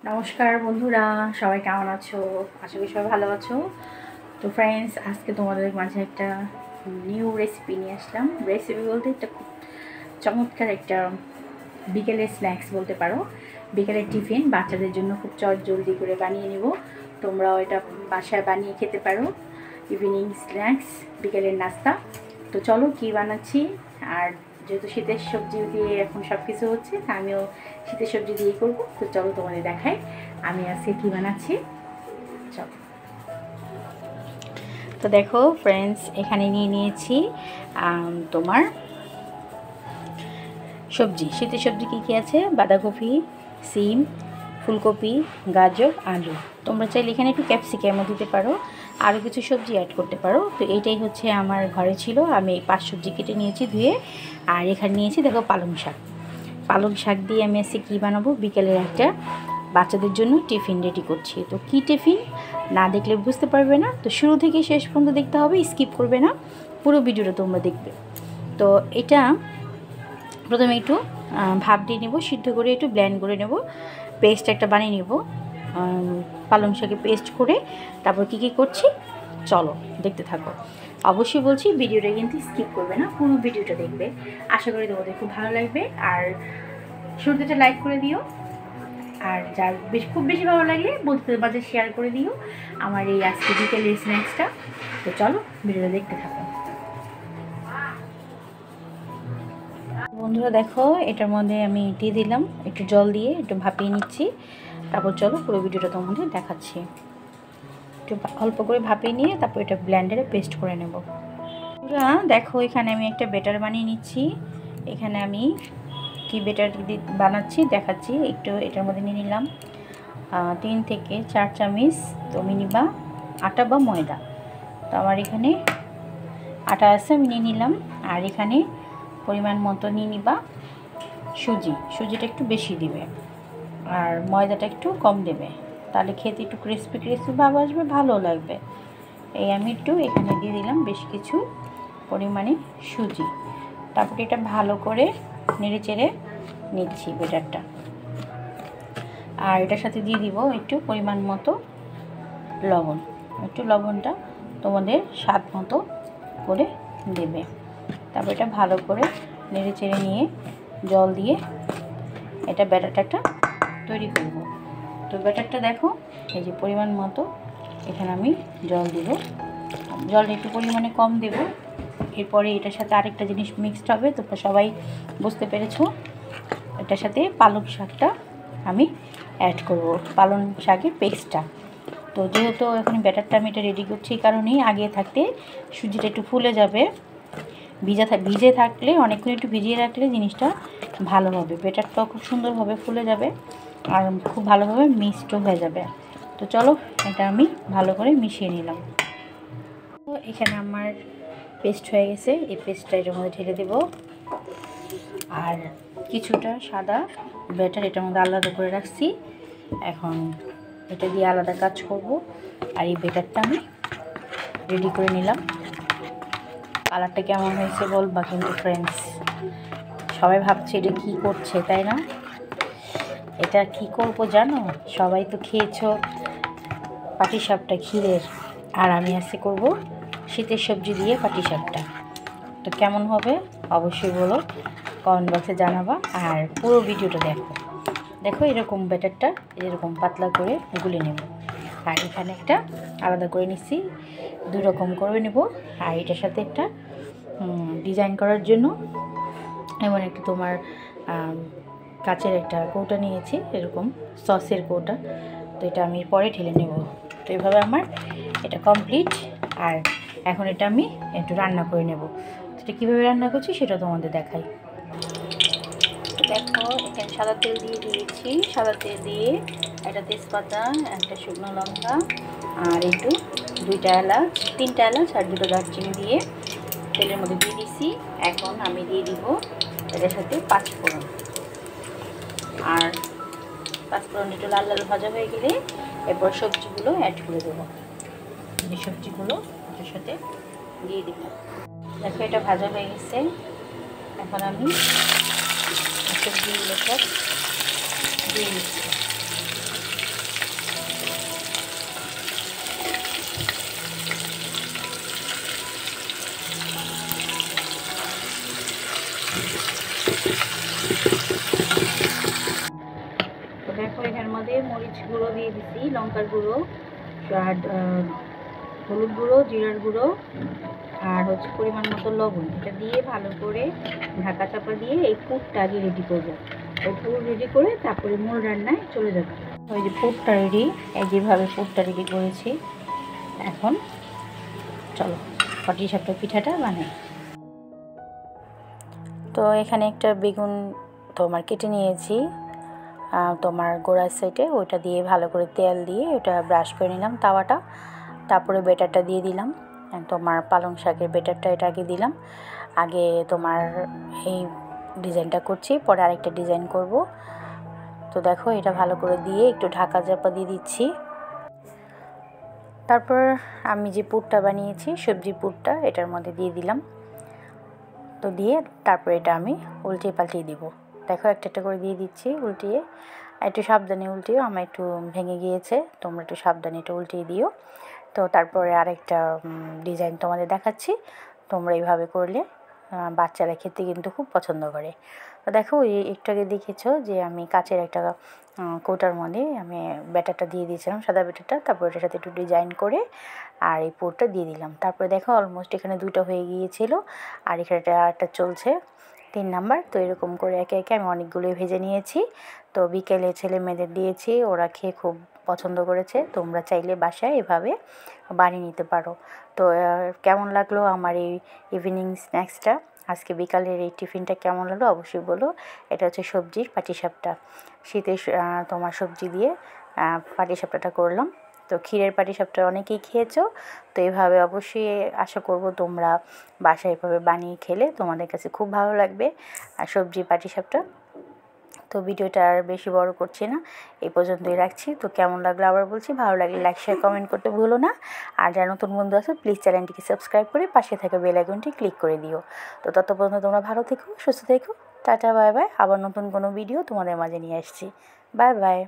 নমস্কার বন্ধুরা, সবাই কেমন আছো? আশা করি সবাই ভালো আছো। তো ফ্রেন্ডস, আজকে তোমাদের মাঝে একটা নিউ রেসিপি নিয়ে আসলাম। রেসিপি বলতে একটা খুব চমৎকার একটা বিকেলের স্ন্যাক্স বলতে পারো। বিকেলের টিফিন বাচ্চাদের জন্য খুব জলদি করে বানিয়ে নিব। তোমরাও এটা বাসায় বানিয়ে খেতে পারো, ইভিনিং স্ন্যাক্স, বিকেলের নাস্তা। তো চলো কি বানাচ্ছি। আর যেহেতু শীতের সবজি দিয়ে এখন সব কিছু হচ্ছে, আমিও শীতের সবজি দিয়েই করবো। তো চলো তোমাদের দেখাই আমি আজকে কী বানাচ্ছি। চলো। তো দেখো ফ্রেন্ডস, এখানে নিয়ে নিয়েছি তোমার সবজি। শীতের সবজি কী কী আছে? বাঁধাকপি, সিম, ফুলকপি, গাজর, আলু। তোমরা চাইলে এখানে একটু ক্যাপসিকামও দিতে পারো, আরও কিছু সবজি অ্যাড করতে পারো। তো এইটাই হচ্ছে আমার ঘরে ছিল। আমি 5 সবজি কেটে নিয়েছি ধুয়ে। আর এখানে নিয়েছি দেখো পালং শাক। পালং শাক দিয়ে আমি আজকে কী বানাবো, বিকেলের একটা বাচ্চাদের জন্য টিফিন রেডি করছি। তো কী টিফিন না দেখলে বুঝতে পারবে না। তো শুরু থেকে শেষ পর্যন্ত দেখতে হবে, স্কিপ করবে না, পুরো ভিডিওটা তোমরা দেখবে। তো এটা প্রথমে একটু ভাপ দিয়ে নেব, সিদ্ধ করে একটু ব্লেন্ড করে নেব, পেস্ট একটা বানিয়ে নেব পালং শাকে পেস্ট করে। তারপর কী কী করছি চলো দেখতে থাকো। অবশ্যই বলছি ভিডিওটা কিন্তু স্কিপ করবে না, পুরো ভিডিওটা দেখবে। আশা করি তোমাদের খুব ভালো লাগবে। আর শুরুতে লাইক করে দিও, আর যার খুব বেশি ভালো লাগলে বন্ধুদের মাঝে শেয়ার করে দিও আমার এই আজকে বিকেলের স্ন্যাক্সটা। তো চলো ভিডিওটা দেখতে থাকো। বন্ধুরা দেখো, এটার মধ্যে আমি দিয়ে দিলাম একটু জল দিয়ে একটু ভাপিয়ে নিচ্ছি। তারপর চলো পুরো ভিডিওটা তোমাদের দেখাচ্ছি। একটু অল্প করে ভাপিয়ে নিয়ে তারপর এটা ব্লেন্ডারে পেস্ট করে নেব। পুরা দেখো, এখানে আমি একটা ব্যাটার বানিয়ে নিচ্ছি। এখানে আমি কি ব্যাটার বানাচ্ছি দেখাচ্ছি। একটু এটার মধ্যে নিয়ে নিলাম 3 থেকে 4 চামচ তুমি নিবা আটা বা ময়দা। তো আমার এখানে আটা আছে, আমি নিয়ে নিলাম। আর এখানে পরিমাণ মতো নিয়ে নিবা সুজিটা একটু বেশি দিবে, আর ময়দাটা একটু কম দেবে, তাহলে খেতে একটু ক্রিস্পি ক্রিস্পি ভাব আসবে, ভালো লাগবে। এই আমি একটু এখানে দিয়ে দিলাম বেশ কিছু পরিমাণে সুজি। তারপরে এটা ভালো করে নেড়ে চেড়ে নিচ্ছি ব্যাটারটা। আর এটার সাথে দিয়ে দিব একটু পরিমাণ মতো লবণ। একটু লবণটা তোমাদের স্বাদ মতো করে দেবে। তারপর এটা ভালো করে নেড়ে চেড়ে নিয়ে জল দিয়ে এটা ব্যাটারটা তৈরি করব। তো ব্যাটারটা দেখো, এই যে পরিমাণ মতো এখানে আমি জল দিব। জলটা একটু পরিমাণে কম দেব। এরপরে এটার সাথে আরেকটা জিনিস মিক্সড হবে, তোমরা সবাই বুঝতে পেরেছো। এটার সাথে পালং শাকটা আমি অ্যাড করব, পালং শাকের পেস্টটা। তো যেহেতু এখন ব্যাটারটা আমি এটা রেডি করছি, এই কারণেই আগে থাকতে সুজিটা একটু ফুলে যাবে। ভিজে থাকলে অনেকক্ষণ একটু ভিজিয়ে রাখলে জিনিসটা ভালো হবে, ব্যাটারটাও খুব সুন্দরভাবে ফুলে যাবে আর খুব ভালোভাবে মিক্সডও হয়ে যাবে। তো চলো এটা আমি ভালো করে মিশিয়ে নিলাম। তো এখানে আমার পেস্ট হয়ে গেছে, এই পেস্টটা এটার মধ্যে ঢেলে দেব। আর কিছুটা সাদা ব্যাটার এটার মধ্যে আলাদা করে রাখছি, এখন এটা দিয়ে আলাদা কাজ করব। আর এই ব্যাটারটা আমি রেডি করে নিলাম। কালারটা কেমন হয়েছে বলবা কিন্তু ফ্রেন্ডস। সবাই ভাবছে এটা কী করছে, তাই না? এটা কি করব জানো? সবাই তো খেয়েছো পাটিসাপটা ক্ষীরের, আর আমি আজকে করব শীতের সবজি দিয়ে পাটিসাপটা। তো কেমন হবে অবশ্যই বলো, কমেন্ট বক্সে জানাবা। আর পুরো ভিডিওটা দেখো এরকম ব্যাটারটা এরকম পাতলা করে গুলে নেব। আর এখানে একটা আলাদা করে নিচ্ছি, 2 রকম করে নেব। আর এটার সাথে একটা ডিজাইন করার জন্য এমন একটা তোমার কাচের একটা কৌটা নিয়েছি, এরকম সসের কৌটা। তো এটা আমি পরে ঢেলে নেব। তো এইভাবে আমার এটা কমপ্লিট। আর এখন এটা আমি একটু রান্না করে নেব। এটা কীভাবে রান্না করছি সেটা তোমাদের দেখাই। দেখো এখানে সাদা তেল দিয়ে দিয়েছি, সাদা তেল দিয়ে একটা তেজপাতা, একটা শুকনো লঙ্কা, আর একটু 2টা এলাচ, 3টা এলাচ আর 2টো দারচিনি দিয়ে তেলের মধ্যে দিয়ে দিছি। এখন আমি দিয়ে দিব এটার সাথে 5 ফোড়ন। আর 5 ফোড়ন একটু লাল লাল ভাজা হয়ে গেলে এরপর সবজিগুলো অ্যাড করে দেবো। এই সবজিগুলো এটার সাথে দিয়ে দিব। দেখো এটা ভাজা হয়ে গেছে। এখন আমি সবজিগুলো সব দিয়ে দিচ্ছি। এখানের মধ্যে মরিচ গুঁড়ো দিয়ে দিচ্ছি, লঙ্কার গুঁড়ো, আর হলুদ গুঁড়ো, জিরার গুঁড়ো, আর হচ্ছে পরিমাণ মতো লবণ। এটা দিয়ে ভালো করে ঢাকা চাপা দিয়ে এই পুরটা আগে রেডি করবো। এই পুর রেডি করে তারপরে মূল রান্নায় চলে যাবে। ওই যে পুরটা রেডি, এই যেভাবে পুরটা রেডি করেছি। এখন চলো পাটিসাপটা পিঠাটা বানাই। তো এখানে একটা বেগুন তোমার কেটে নিয়েছি, তোমার গোড়ার সাইডে ওইটা দিয়ে ভালো করে তেল দিয়ে ওটা ব্রাশ করে নিলাম তাওয়াটা। তারপরে বেটারটা দিয়ে দিলাম, তোমার পালং শাকের বেটারটা এটা আগে দিলাম। আগে তোমার এই ডিজাইনটা করছি, পরে আরেকটা ডিজাইন করব। তো দেখো এটা ভালো করে দিয়ে একটু ঢাকা চাপা দিয়ে দিচ্ছি। তারপর আমি যে পুরটা বানিয়েছি সবজি পুরটা এটার মধ্যে দিয়ে দিলাম। তো দিয়ে তারপর এটা আমি উল্টিয়ে পাল্টিয়ে দিব। দেখো একটা একটা করে দিয়ে দিচ্ছি উল্টিয়ে, একটু সাবধানে উল্টিয়ে, আমার একটু ভেঙে গিয়েছে, তোমরা একটু সাবধানে এটা উল্টিয়ে দিও। তো তারপরে আরেকটা ডিজাইন তোমাদের দেখাচ্ছি। তোমরা এইভাবে করলে বাচ্চারা খেতে কিন্তু খুব পছন্দ করে। তো দেখো একটু আগে দেখেছো যে আমি কাচের একটা কৌটার মধ্যে আমি ব্যাটারটা দিয়ে দিয়েছিলাম, সাদা ব্যাটারটা। তারপর এটার সাথে একটু ডিজাইন করে আর এই পুরটা দিয়ে দিলাম। তারপরে দেখো অলমোস্ট এখানে 2টা হয়ে গিয়েছিল, আর এখানে একটা চলছে 3 নাম্বার। তো এরকম করে একে একে আমি অনেকগুলোই ভেজে নিয়েছি। তো বিকেলে ছেলে মেয়েদের দিয়েছি, ওরা খেয়ে খুব পছন্দ করেছে। তোমরা চাইলে বাসায় এভাবে বানিয়ে নিতে পারো। তো কেমন লাগলো আমার এই ইভিনিং স্ন্যাক্সটা, আজকে বিকালের এই টিফিনটা কেমন লাগলো অবশ্যই বলো। এটা হচ্ছে সবজির পাটিসাপটা, শীতে তোমার সবজি দিয়ে পাটিসাপটাটা করলাম। তো ক্ষীরের পাটিসাপটা অনেকেই খেয়েছো, তো এভাবে অবশ্যই আশা করব তোমরা বাসায় এভাবে বানিয়ে খেলে তোমাদের কাছে খুব ভালো লাগবে আর সবজি পাটিসাপটা। তো ভিডিওটা আর বেশি বড় করছি না, এই পর্যন্তই রাখছি। তো কেমন লাগলো আবার বলছি, ভালো লাগলে লাইক শেয়ার কমেন্ট করতে ভুলো না। আর যারা নতুন বন্ধু আছে প্লিজ চ্যানেলটিকে সাবস্ক্রাইব করে পাশে থাকা বেল আইকনটি ক্লিক করে দিও। তো তত পর্যন্ত তোমরা ভালো থেকো, সুস্থ থেকো, টাটা বাই বাই। আবার নতুন কোনো ভিডিও তোমাদের মাঝে নিয়ে আসছি। Bye bye.